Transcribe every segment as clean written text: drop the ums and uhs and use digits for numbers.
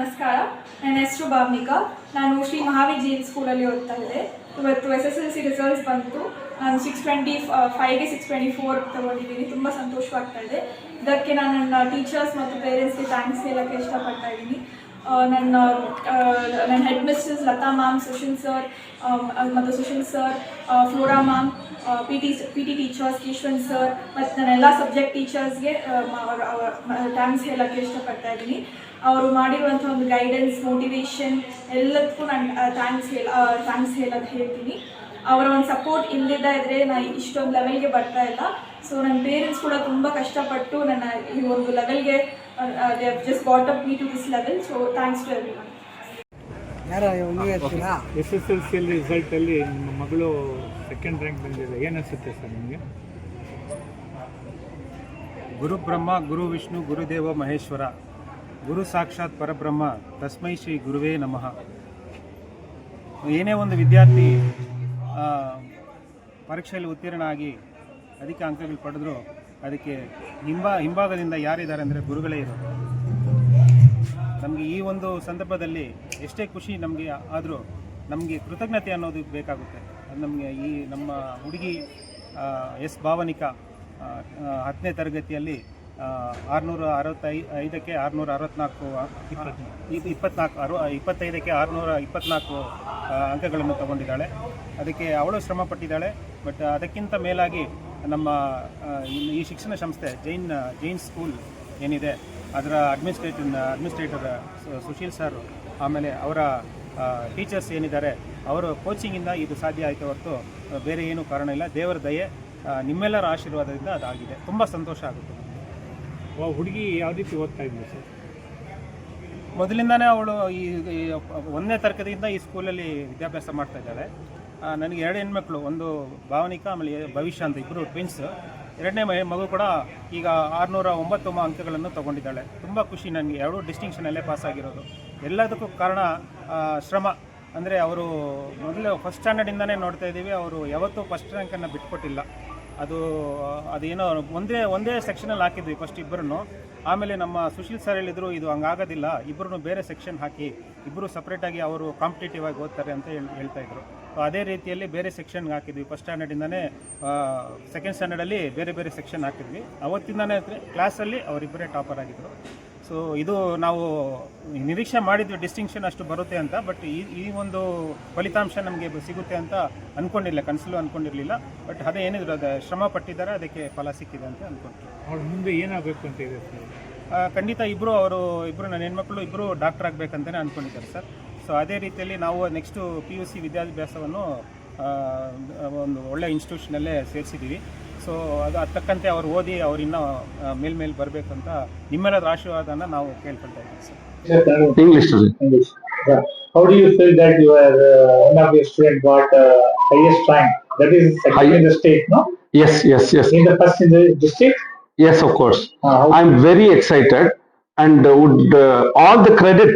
ನಮಸ್ಕಾರ. ನನ್ನ ಹೆಸರು ಭಾವನಿಕಾ. ನಾನು ಶ್ರೀ ಮಹಾವೀರ್ ಜೈನ್ ಸ್ಕೂಲಲ್ಲಿ ಓದ್ತಾ ಇದ್ದೆ. ಇವತ್ತು SSLC ರಿಸಲ್ಟ್ಸ್ ಬಂತು. ನಾನು 625ಗೆ 624 ತೊಗೊಂಡಿದ್ದೀನಿ. ತುಂಬ ಸಂತೋಷವಾಗ್ತಾ ಇದೆ. ಇದಕ್ಕೆ ನಾನು ನನ್ನ ಟೀಚರ್ಸ್ ಮತ್ತು ಪೇರೆಂಟ್ಸ್ಗೆ ಥ್ಯಾಂಕ್ಸ್ ಹೇಳೋಕ್ಕೆ ಇಷ್ಟಪಡ್ತಾ ಇದ್ದೀನಿ. ನನ್ನ head Mrs Latha ma'am, Sushil sir ಮತ್ತು Sushil sir, Flora ma'am, P T teachers, Keshavan sir ಮತ್ತು ನನ್ನ ಎಲ್ಲ ಸಬ್ಜೆಕ್ಟ್ ಟೀಚರ್ಸ್ಗೆ ಥ್ಯಾಂಕ್ಸ್ ಹೇಳೋಕ್ಕೆ ಇಷ್ಟಪಡ್ತಾ ಇದ್ದೀನಿ. ಅವರು ಮಾಡಿರುವಂಥ ಒಂದು ಗೈಡೆನ್ಸ್, ಮೋಟಿವೇಶನ್ ಎಲ್ಲದಕ್ಕೂ ನಾನು ಥ್ಯಾಂಕ್ಸ್ ಹೇಳೋದು ಹೇಳ್ತೀನಿ. ಅವರ ಒಂದು ಸಪೋರ್ಟ್ ಇಲ್ಲದಿದ್ದ ಇದ್ದರೆ ನಾನು ಇಷ್ಟೊಂದು ಲೆವೆಲ್ಗೆ ಬರ್ತಾ ಇಲ್ಲ. ಸೊ ನನ್ನ ಪೇರೆಂಟ್ಸ್ ಕೂಡ ತುಂಬ ಕಷ್ಟಪಟ್ಟು ನನ್ನ ಈ ಒಂದು ಲೆವೆಲ್ಗೆ they have just got up me to this level. So thanks to everyone. SSLC ರಿಸಲ್ಟಲ್ಲಿ ನಿಮ್ಮ ಮಗಳು ಸೆಕೆಂಡ್ ರ್ಯಾಂಕ್ ಬಂದಿದೆ, ಏನಿಸುತ್ತೆ ಸರ್ ನಿಮಗೆ? ಗುರು ಬ್ರಹ್ಮ ಗುರು ವಿಷ್ಣು ಗುರುದೇವ ಮಹೇಶ್ವರ, ಗುರು ಸಾಕ್ಷಾತ್ ಪರಬ್ರಹ್ಮ, ತಸ್ಮೈ ಶ್ರೀ ಗುರುವೇ ನಮಃ. ಏನೇ ಒಂದು ವಿದ್ಯಾರ್ಥಿ ಪರೀಕ್ಷೆಯಲ್ಲಿ ಉತ್ತೀರ್ಣ ಆಗಿ ಅಧಿಕ ಅಂಕಗಳು ಪಡೆದ್ರು ಅದಕ್ಕೆ ಹಿಂಭಾಗದಿಂದ ಯಾರಿದ್ದಾರೆ ಅಂದರೆ ಗುರುಗಳೇ ಇರೋದು. ನಮಗೆ ಈ ಒಂದು ಸಂದರ್ಭದಲ್ಲಿ ಎಷ್ಟೇ ಖುಷಿ ನಮಗೆ ಆದರೂ ನಮಗೆ ಕೃತಜ್ಞತೆ ಅನ್ನೋದು ಬೇಕಾಗುತ್ತೆ. ಅದು ನಮಗೆ ಈ ನಮ್ಮ ಹುಡುಗಿ ಭಾವನಿಕಾ 10ನೇ ತರಗತಿಯಲ್ಲಿ 665ಕ್ಕೆ 624 624 ಅಂಕಗಳನ್ನು ತಗೊಂಡಿದ್ದಾಳೆ. ಅದಕ್ಕೆ ಅವಳು ಶ್ರಮ ಪಟ್ಟಿದ್ದಾಳೆ. ಬಟ್ ಅದಕ್ಕಿಂತ ಮೇಲಾಗಿ ನಮ್ಮ ಈ ಶಿಕ್ಷಣ ಸಂಸ್ಥೆ ಜೈನ್ ಸ್ಕೂಲ್ ಏನಿದೆ ಅದರ ಅಡ್ಮಿನಿಸ್ಟ್ರೇಟರ್ ಸುಶೀಲ್ ಸರ್, ಆಮೇಲೆ ಅವರ ಟೀಚರ್ಸ್ ಏನಿದ್ದಾರೆ ಅವರ ಕೋಚಿಂಗಿಂದ ಇದು ಸಾಧ್ಯ ಆಯಿತು ಹೊರತು ಬೇರೆ ಏನೂ ಕಾರಣ ಇಲ್ಲ. ದೇವರ ದಯೆ, ನಿಮ್ಮೆಲ್ಲರ ಆಶೀರ್ವಾದದಿಂದ ಅದಾಗಿದೆ. ತುಂಬ ಸಂತೋಷ ಆಗುತ್ತೆ. ಹುಡುಗಿ ಯಾವ ರೀತಿ ಓದ್ತಾ ಇದ್ವಿ ಸರ್? ಮೊದಲಿಂದನೇ ಅವಳು ಈ 1ನೇ ತರಗತಿಯಿಂದ ಈ ಸ್ಕೂಲಲ್ಲಿ ವಿದ್ಯಾಭ್ಯಾಸ ಮಾಡ್ತಾ ಇದ್ದಾಳೆ. ನನಗೆ 2 ಹೆಣ್ಮಕ್ಳು, ಒಂದು ಭಾವನಿಕಾ ಆಮೇಲೆ ಭವಿಷ್ಯ ಅಂತ, ಇಬ್ಬರು ಟ್ವಿನ್ಸ್. 2ನೇ ಮಗು ಕೂಡ ಈಗ 609 ಅಂಕಗಳನ್ನು ತಗೊಂಡಿದ್ದಾಳೆ. ತುಂಬ ಖುಷಿ ನನಗೆ. 2 ಡಿಸ್ಟಿಂಕ್ಷನಲ್ಲೇ ಪಾಸ್ ಆಗಿರೋದು. ಎಲ್ಲದಕ್ಕೂ ಕಾರಣ ಶ್ರಮ. ಅಂದರೆ ಅವರು ಮೊದಲು ಫಸ್ಟ್ ಸ್ಟ್ಯಾಂಡರ್ಡಿಂದನೇ ನೋಡ್ತಾ ಇದ್ದೀವಿ, ಅವರು ಯಾವತ್ತೂ ಫಸ್ಟ್ ರ್ಯಾಂಕನ್ನು ಬಿಟ್ಕೊಟ್ಟಿಲ್ಲ. ಅದೇನೋ ಒಂದೇ ಸೆಕ್ಷನಲ್ಲಿ ಹಾಕಿದ್ವಿ ಫಸ್ಟ್ ಇಬ್ಬರನ್ನು. ಆಮೇಲೆ ನಮ್ಮ ಸುಶೀಲ್ ಸರ್ ಹೇಳಿದರು ಇದು ಹಂಗಾಗೋದಿಲ್ಲ, ಇಬ್ಬರೂ ಬೇರೆ ಸೆಕ್ಷನ್ ಹಾಕಿ ಇಬ್ಬರು ಸಪ್ರೇಟಾಗಿ ಅವರು ಕಾಂಪಿಟೇಟಿವ್ ಆಗಿ ಓದ್ತಾರೆ ಅಂತ ಹೇಳ್ತಾಯಿದ್ರು. ಸೊ ಅದೇ ರೀತಿಯಲ್ಲಿ ಬೇರೆ ಸೆಕ್ಷನ್ಗೆ ಹಾಕಿದ್ವಿ. ಫಸ್ಟ್ ಸ್ಟ್ಯಾಂಡರ್ಡಿಂದನೇ ಸೆಕೆಂಡ್ ಸ್ಟ್ಯಾಂಡರ್ಡಲ್ಲಿ ಬೇರೆ ಬೇರೆ ಸೆಕ್ಷನ್ ಹಾಕಿದ್ವಿ. ಅವತ್ತಿಂದನೇ ಕ್ಲಾಸಲ್ಲಿ ಅವರಿಬ್ಬರೇ ಟಾಪರ್ ಆಗಿದ್ದರು. ಸೊ ಇದು ನಾವು ನಿರೀಕ್ಷೆ ಮಾಡಿದ್ವಿ ಡಿಸ್ಟಿಂಕ್ಷನ್ ಅಷ್ಟು ಬರುತ್ತೆ ಅಂತ. ಬಟ್ ಈ ಒಂದು ಫಲಿತಾಂಶ ನಮಗೆ ಸಿಗುತ್ತೆ ಅಂತ ಅಂದ್ಕೊಂಡಿಲ್ಲ, ಕನಸಲ್ಲೂ ಅಂದ್ಕೊಂಡಿರಲಿಲ್ಲ. ಬಟ್ ಅದೇ ಏನಿದ್ರು ಅದು ಶ್ರಮ ಪಟ್ಟಿದ್ದಾರೆ, ಅದಕ್ಕೆ ಫಲ ಸಿಕ್ಕಿದೆ ಅಂತ ಅಂದ್ಕೊಂಡ್ರು. ಅವ್ರು ಮುಂದೆ ಏನಾಗಬೇಕು ಅಂತ ಇದೆ ಸರ್? ಖಂಡಿತ ಇಬ್ಬರು ನನ್ನ ಹೆಣ್ಮಕ್ಳು ಇಬ್ಬರು ಡಾಕ್ಟರ್ ಆಗಬೇಕಂತಲೇ ಅಂದ್ಕೊಂಡಿದ್ದಾರೆ ಸರ್. ಸೊ ಅದೇ ರೀತಿಯಲ್ಲಿ ನಾವು ನೆಕ್ಸ್ಟು PUC ವಿದ್ಯಾಭ್ಯಾಸವನ್ನು ಒಂದು ಒಳ್ಳೆಯ ಇನ್ಸ್ಟಿಟ್ಯೂಷನಲ್ಲೇ ಸೇರಿಸಿದ್ದೀವಿ. ಸೊ ಅದು ತಕ್ಕಂತೆ ಅವ್ರು ಓದಿ ಅವ್ರು ಇನ್ನೂ ಮೇಲ್ಮೇಲೆ ಬರಬೇಕಂತ ನಿಮ್ಮೆಲ್ಲರ ಆಶೀರ್ವಾದನ ನಾವು ಕೇಳ್ಕೊಳ್ತಾ ಇದ್ದೀವಿ sir. English. Yeah. How do you feel that you are one of your students got highest rank? That is second in the state, no? Yes. In the first in the district? Yes, of course. I'm very excited, and would all the credit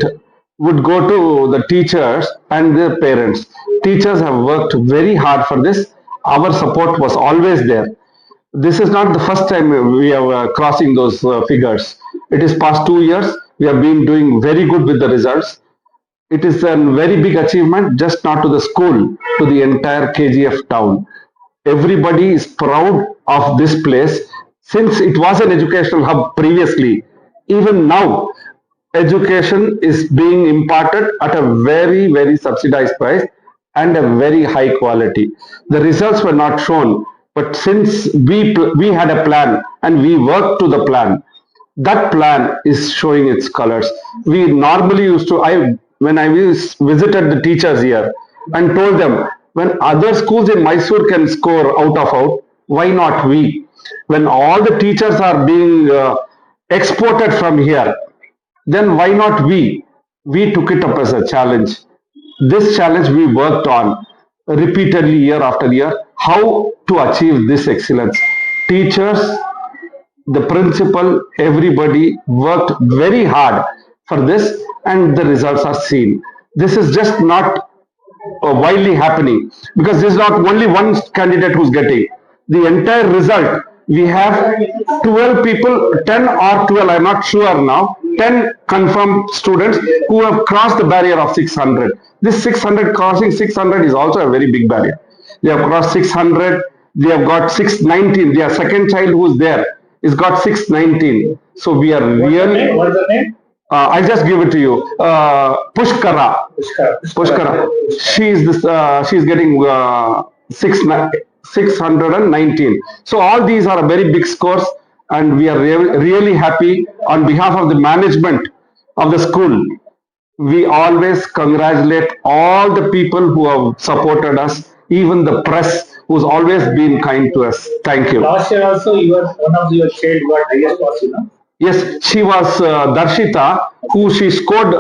would go to the teachers and their parents. Teachers have worked very hard for this. Our support was always there. This is not the first time we are crossing those figures. It is past 2 years. We have been doing very good with the results. It is a very big achievement, just not to the school, to the entire KGF town. Everybody is proud of this place since it was an educational hub previously. Even now, education is being imparted at a very, very subsidized price and a very high quality. The results were not shown, but since we had a plan and we worked to the plan, that plan is showing its colors. We normally used to, when I visited the teachers here and told them, when other schools in Mysore can score out of out, why not we? When all the teachers are being exported from here, then why not we? We took it up as a challenge. This challenge we worked on repeatedly year after year, how to achieve this excellence. Teachers, the principal, everybody worked very hard for this, and the results are seen. This is just not widely happening, because this is not only one candidate who's getting the entire result. We have 12 people, 10 or 12, I'm not sure now, 10 confirmed students who have crossed the barrier of 600. This 600, crossing 600 is also a very big barrier. They have crossed 600, they have got 619. Their second child who is there is got 619. So we are really, What's the name? I'll just give it to you. Pushkara. Pushkara. She is getting 619. So all these are a very big scores, and we are really happy on behalf of the management of the school. We always congratulate all the people who have supported us, even the press who's always been kind to us. Thank you. Last year also, one of your child got highest marks, you know? Yes, she was Darshita, who she scored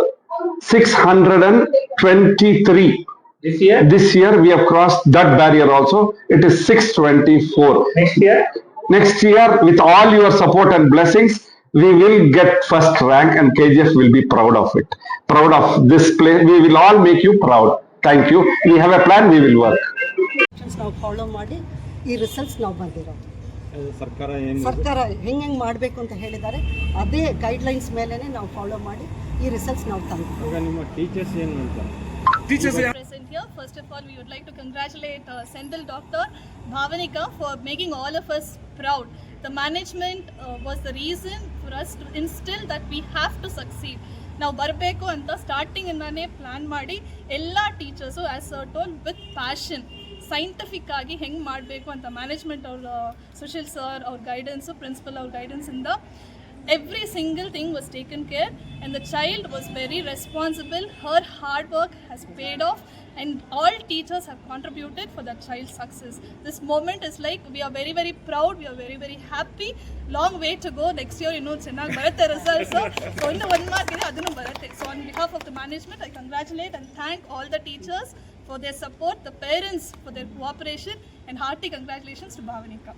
623. This year? This year we have crossed that barrier also. It is 624. Next year? Next year, with all your support and blessings, we will get first rank, and KGF will be proud of it. Proud of this place. We will all make you proud. Thank you. We have a plan. We will work. ನಾವು follow ಮಾಡಿ ಈ results ನಾವು ಬಂದಿರೋದು. ಸರ್ಕಾರ ಹೆಂಗೆ ಮಾಡಬೇಕು ಅಂತ ಹೇಳಿದ್ದಾರೆ, ಅದೇ ಗೈಡ್ಲೈನ್ಸ್ ಮೇಲೇ ನಾವು ಫಾಲೋ ಮಾಡಿ ಈ ರಿಸಲ್ಟ್ಸ್ ನಾವು ತಂದು. ಈಗ ನಿಮ್ಮ ಟೀಚರ್ಸ್ ಏನು ಅಂತ Present here. First of all, we would like to congratulate Sendil Dr. Bhavanika for making all of us proud. The management was the reason for us to instill that we have to succeed. ನಾವು ಬರಬೇಕು ಅಂತ ಸ್ಟಾರ್ಟಿಂಗಿಂದಾನೇ plan ಮಾಡಿ ಎಲ್ಲ teachers as sir toll with passion scientific ಆಗಿ ಹೆಂಗೆ ಮಾಡಬೇಕು ಅಂತ management ಅವ್ರ ಸುಶೀಲ್ ಸರ್ ಅವ್ರ ಗೈಡೆನ್ಸು ಪ್ರಿನ್ಸಿಪಲ್ ಅವ್ರ ಗೈಡೆನ್ಸಿಂದ every single thing was taken care, and the child was very responsible. Her hard work has paid off, and all teachers have contributed for that child's success. This moment is like, we are very, very proud, we are very, very happy. Long way to go. Next year, chennagi barutte results. So innu one mark ide adunu barutte. So on behalf of the management, I congratulate and thank all the teachers for their support, the parents for their cooperation, and hearty congratulations to Bhavanika.